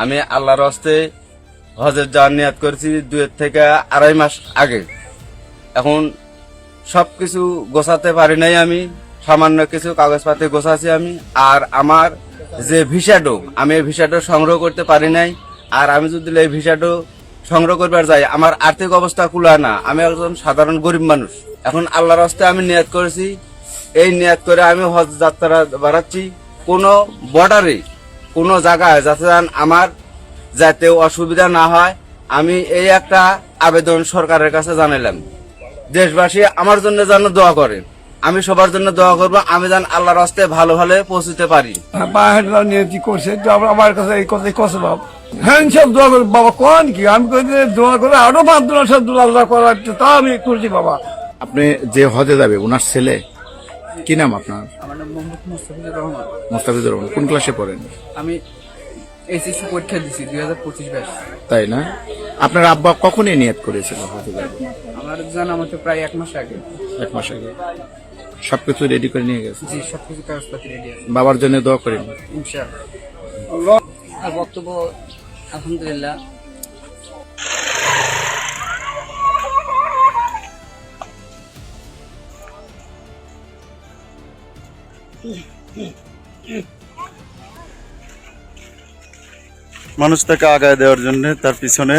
আমি আল্লাহর হস্তে হজের যাওয়ার নিয়াত করেছি 2 থেকে 2.5 মাস আগে। এখন সবকিছু গোছাতে পারি নাই, আমি সামান্য কিছু কাগজপাতি গোছাছি আমি। আর আমার যে ভিসাটো, আমি এই ভিসাটো সংগ্রহ করতে পারি নাই। আর আমি যদি এই ভিসাটো সংগ্রহ করবার যাই, আমার আর্থিক অবস্থা কুলায় না, আমি একজন সাধারণ গরিব মানুষ। এখন আল্লাহর হস্তে আমি নিয়াত করেছি, এই নিয়াত করে আমি হজ যাত্রা বাড়াচ্ছি। কোনো বর্ডারে কোনো জায়গায় যাতে আমার যাতে অসুবিধা না হয়, আমি এই একটা আবেদন সরকারের কাছে জানালাম। দেশবাসী আমার জন্য যেন দোয়া করে, আমি সবার জন্য দোয়া করবো, আমি যেন আল্লাহর হস্তে ভালো ভালো পৌঁছতে পারি। নিয়তি করছে আমার কাছে এই কথাই কষ্ট বাবা। হ্যাঁ সব দোয়া করি বাবা, কোন কি আমি দোয়া করে আরো 5 আল্লাহ করার, তা আমি করছি বাবা। আপনি যে হজে যাবে ওনার ছেলে, কি নাম আপনার? আমার নাম মোহাম্মদ মোস্তাফিজুর রহমান। মোস্তাফিজুর রহমান। কোন ক্লাসে পড়েন? আমি এসএসসি পরীক্ষা দিছি 2025 ব্যাচ। তাই না? আপনার আব্বা কখনই নিয়ত করেছিল হজে যাবে? আমার জানা মতো প্রায় 1 মাস আগে। 1 মাস আগে সবকিছু রেডি করে নিয়ে গেছে। জি, সবকিছু কাগজপত্র রেডি আছে বাবার জন্য দোয়া করেন ইনশাআল্লাহ। আর বক্তব্য আলহামদুলিল্লাহ। মানুষ তাকে আগায় দেওয়ার জন্য তার পিছনে